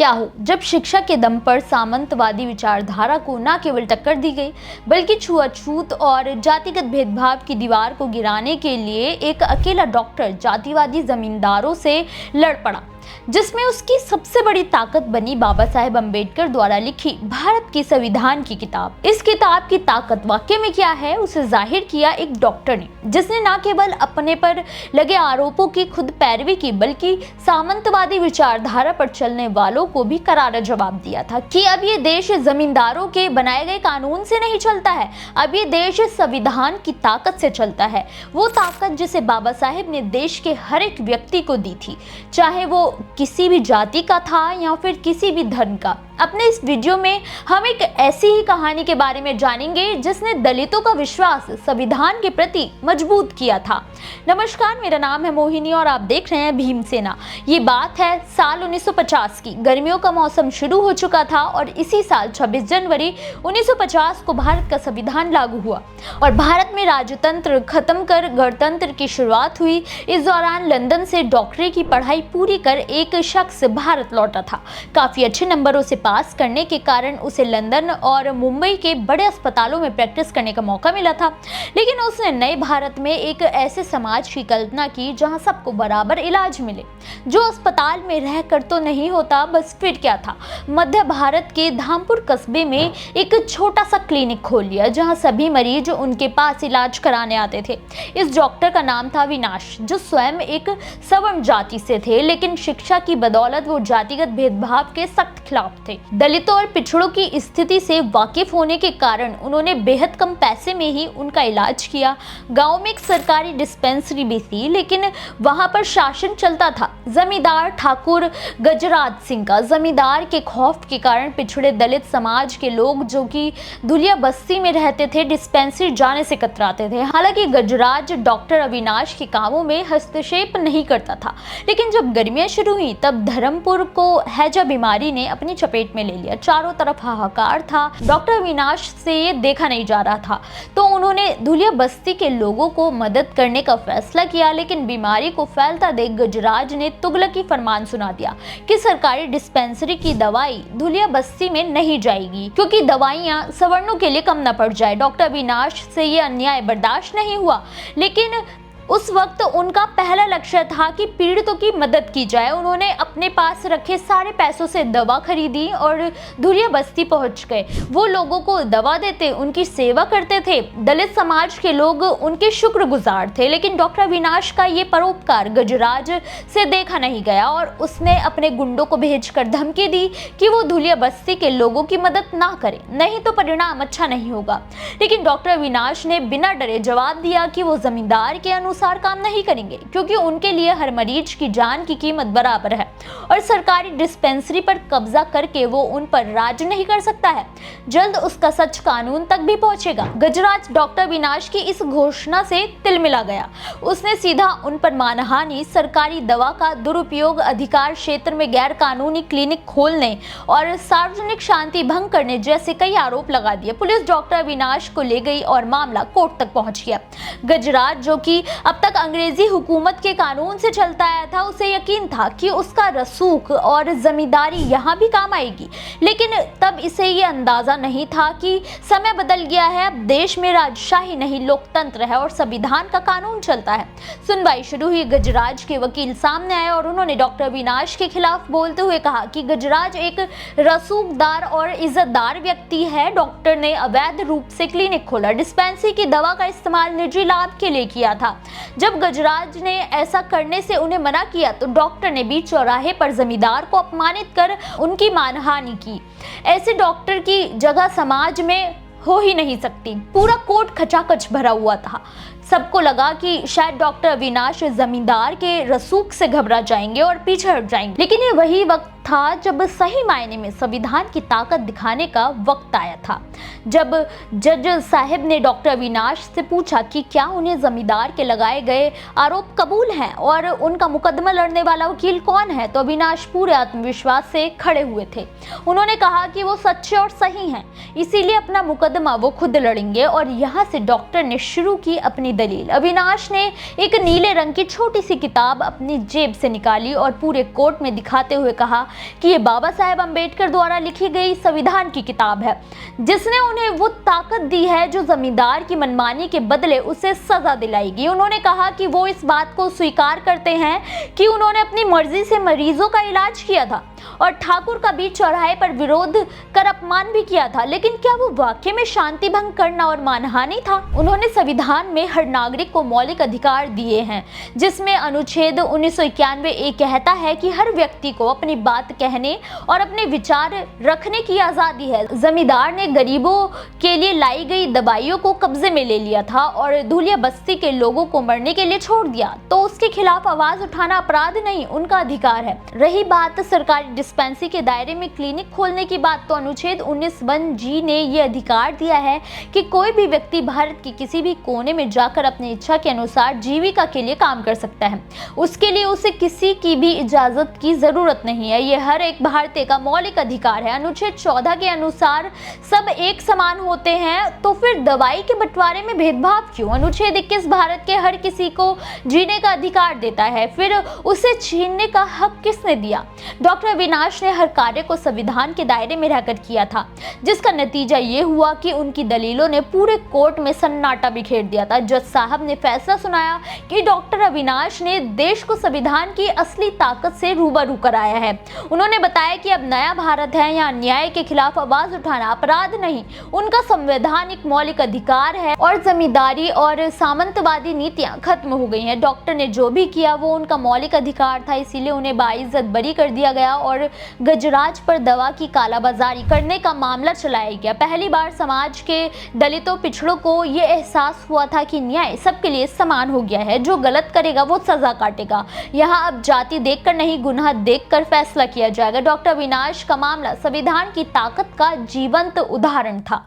क्या हो जब शिक्षा के दम पर सामंतवादी विचारधारा को न केवल टक्कर दी गई बल्कि छुआछूत और जातिगत भेदभाव की दीवार को गिराने के लिए एक अकेला डॉक्टर जातिवादी जमींदारों से लड़ पड़ा, जिसमें उसकी सबसे बड़ी ताकत बनी बाबा साहेब अम्बेडकर द्वारा लिखी भारत की संविधान की किताब। इस किताब की ताकत वाकई में क्या है, उसे जाहिर किया एक डॉक्टर ने, जिसने न केवल अपने पर लगे आरोपों की खुद पैरवी की बल्कि सामंतवादी विचारधारा पर चलने वालों को भी करारा जवाब दिया था कि अब ये देश जमींदारों के बनाए गए कानून से नहीं चलता है, अब ये देश संविधान की ताकत से चलता है। वो ताकत जिसे बाबा साहेब ने देश के हर एक व्यक्ति को दी थी, चाहे वो किसी भी जाति का था या फिर किसी भी धर्म का। अपने इस वीडियो में हम एक ऐसी ही कहानी के बारे में जानेंगे जिसने दलितों का विश्वास संविधान के प्रति मजबूत किया था। नमस्कार, मेरा नाम है मोहिनी और आप देख रहे हैं भीमसेना। ये बात है साल 1950 की। गर्मियों का मौसम शुरू हो चुका था और इसी साल 26 जनवरी 1950 को भारत का संविधान लागू हुआ और भारत में राजतंत्र खत्म कर गणतंत्र की शुरुआत हुई। इस दौरान लंदन से डॉक्टरी की पढ़ाई पूरी कर एक शख्स भारत लौटा था। काफी अच्छे नंबरों से पास करने के कारण उसे लंदन और मुंबई के बड़े अस्पतालों में प्रैक्टिस करने का मौका मिला था, लेकिन उसने नए भारत में एक ऐसे समाज की कल्पना की जहां सबको बराबर इलाज मिले, जो अस्पताल में रहकर तो नहीं होता, बस फिर क्या था। मध्य भारत के धामपुर कस्बे में एक छोटा सा क्लिनिक खोल लिया जहां सभी मरीज उनके पास इलाज कराने आते थे। इस डॉक्टर का नाम था अविनाश, जो स्वयं एक सवर्ण जाति से थे, लेकिन शिक्षा की बदौलत वो जातिगत भेदभाव के सख्त खिलाफ थे। दलितों और पिछड़ों की स्थिति से वाकिफ होने के कारण उन्होंने बेहद कम पैसे में ही उनका इलाज किया। गांव में एक सरकारी डिस्पेंसरी भी थी, लेकिन वहां पर शासन चलता था जमींदार ठाकुर गजराज सिंह का। जमींदार के खौफ के कारण पिछड़े दलित समाज के लोग जो कि धुलिया बस्ती में रहते थे, डिस्पेंसरी जाने से कतराते थे। हालांकि गजराज डॉक्टर अविनाश के कामों में हस्तक्षेप नहीं करता था, लेकिन जब गर्मियां शुरू हुई तब धर्मपुर को हैजा बीमारी ने अपनी चपेट में ले लिया। चारों तरफ हाहाकार था। डॉक्टर अविनाश से ये देखा नहीं जा रहा था, तो उन्होंने धुलिया बस्ती के लोगों को मदद करने का फैसला किया, लेकिन बीमारी को फैलता देख गजराज ने तुगलकी फरमान सुना दिया कि सरकारी डिस्पेंसरी की दवाई धुलिया बस्ती में नहीं जाएगी, क्योंकि दवाइयां सवर्णों के लिए कम न पड़ जाए। डॉक्टर अविनाश से ये अन्याय बर्दाश्त नहीं हुआ, लेकिन उस वक्त उनका पहला लक्ष्य था कि पीड़ितों की मदद की जाए। उन्होंने अपने पास रखे सारे पैसों से दवा खरीदी और धुलिया बस्ती पहुंच गए। वो लोगों को दवा देते, उनकी सेवा करते थे। दलित समाज के लोग उनके शुक्रगुजार थे, लेकिन डॉक्टर अविनाश का ये परोपकार गजराज से देखा नहीं गया और उसने अपने गुंडों को भेजकर धमकी दी कि वो धुलिया बस्ती के लोगों की मदद ना करें, नहीं तो परिणाम अच्छा नहीं होगा। लेकिन डॉक्टर अविनाश ने बिना डरे जवाब दिया कि वो जमींदार के अनुसार काम नहीं करेंगे, क्योंकि उनके लिए हर मरीज की जान की कीमत बराबर है और सरकारी डिस्पेंसरी पर कब्जा करके वो उन पर राज नहीं कर सकता है। जल्द उसका सच कानून तक भी पहुंचेगा। गजराज डॉक्टर अविनाश की इस घोषणा से तिलमिला गया। उसने सीधा उन पर मानहानि, सरकारी दवा का दुरुपयोग, अधिकार क्षेत्र में गैर कानूनी क्लिनिक खोलने और सार्वजनिक शांति भंग करने जैसे कई आरोप लगा दिए। पुलिस डॉक्टर अविनाश को ले गई और मामला कोर्ट तक पहुंच गया। गजराज, जो कि अब तक अंग्रेजी हुकूमत के कानून से चलता आया था, उसे यकीन था कि उसका रसूख और जमींदारी यहाँ भी काम आएगी, लेकिन तब इसे ये अंदाजा नहीं था कि समय बदल गया है। अब देश में राजशाही नहीं, लोकतंत्र है और संविधान का कानून चलता है। सुनवाई शुरू हुई। गजराज के वकील सामने आए और उन्होंने डॉक्टर अविनाश के खिलाफ बोलते हुए कहा कि गजराज एक रसूखदार और इज्जतदार व्यक्ति है। डॉक्टर ने अवैध रूप से क्लिनिक खोला, डिस्पेंसरी की दवा का इस्तेमाल निजी लाभ के लिए किया था। जब गजराज ने ऐसा करने से उन्हें मना किया तो डॉक्टर ने बीच चौराहे पर जमींदार को अपमानित कर उनकी मानहानि की। ऐसे डॉक्टर की जगह समाज में हो ही नहीं सकती। पूरा कोर्ट खचाखच भरा हुआ था। सबको लगा कि शायद डॉक्टर अविनाश जमींदार के रसूख से घबरा जाएंगे और पीछे हट जाएंगे, लेकिन ये वही वक्त था जब सही मायने में संविधान की ताकत दिखाने का वक्त आया था। जब जज साहब ने डॉक्टर अविनाश से पूछा कि क्या उन्हें जमींदार के लगाए गए आरोप कबूल हैं और उनका मुकदमा लड़ने वाला वकील कौन है, तो अविनाश पूरे आत्मविश्वास से खड़े हुए थे। उन्होंने कहा कि वो सच्चे और सही हैं, इसीलिए अपना मुकदमा वो खुद लड़ेंगे। और यहाँ से डॉक्टर ने शुरू की अपनी दलील। अविनाश ने एक नीले रंग की छोटी सी किताब अपनी जेब से निकाली और पूरे कोर्ट में दिखाते हुए कहा कि ये बाबा साहेब अम्बेडकर द्वारा लिखी गई संविधान की किताब है, जिसने उन्हें वो ताकत दी है जो जमींदार की मनमानी के बदले उसे सजा दिलाएगी। उन्होंने कहा कि वो इस बात को स्वीकार करते हैं कि उन्होंने अपनी मर्जी से मरीजों का इलाज किया था और ठाकुर का बीच चौराहे पर विरोध कर अपमान भी किया था, लेकिन क्या वो वाकई में शांति भंग करना और मानहानि था? उन्होंने संविधान में हर नागरिक को मौलिक अधिकार दिए हैं, जिसमें अनुच्छेद 1991 कहता है कि हर व्यक्ति को अपनी बात कहने और अपने विचार रखने की आजादी है। जमींदार ने गरीबों के लिए लाई गई दवाइयों को कब्जे में ले लिया था और धुलिया बस्ती के लोगों को मरने के लिए छोड़ दिया, तो उसके खिलाफ आवाज उठाना अपराध नहीं, उनका अधिकार है। रही बात सरकारी डिस्पेंसरी के दायरे में क्लिनिक खोलने की बात, तो अनुच्छेद 19(1)(g) ने ये अधिकार दिया है कि कोई भी व्यक्ति भारत के किसी भी कोने में जाकर अपनी इच्छा के अनुसार जीविका के लिए काम कर सकता है। उसके लिए उसे किसी की भी इजाजत की जरूरत नहीं है। ये हर एक भारतीय का मौलिक अधिकार है। अनुच्छेद 14 के अनुसार सब एक समान होते हैं, तो फिर दवाई के बंटवारे में भेदभाव क्यों? अनुच्छेद 21 भारत के हर किसी को जीने का अधिकार देता है, फिर उसे छीनने का हक किसने दिया? डॉक्टर अविनाश ने हर कार्य को संविधान के दायरे में रहकर किया था, जिसका नतीजा ये हुआ कि उनकी दलीलों ने पूरे कोर्ट में सन्नाटा बिखेर दिया था। जज साहब ने फैसला सुनाया कि डॉक्टर अविनाश ने देश को संविधान की असली ताकत से रूबरू कराया है। उन्होंने बताया कि अब नया भारत है, यहाँ न्याय के खिलाफ आवाज उठाना अपराध नहीं, उनका संवैधानिक मौलिक अधिकार है और जमींदारी और सामंतवादी नीतियां खत्म हो गई हैं। डॉक्टर ने जो भी किया वो उनका मौलिक अधिकार था, इसीलिए उन्हें बाइज्जत बरी कर दिया गया और गजराज पर दवा की कालाबाजारी करने का मामला चलाया गया। पहली बार समाज के दलितों पिछड़ों को ये एहसास हुआ था कि न्याय सबके लिए समान हो गया है, जो गलत करेगा वो सजा काटेगा। यहाँ अब जाति देखकर नहीं, गुनाह देखकर फैसला किया जाएगा। डॉक्टर अविनाश का मामला संविधान की ताकत का जीवंत उदाहरण था।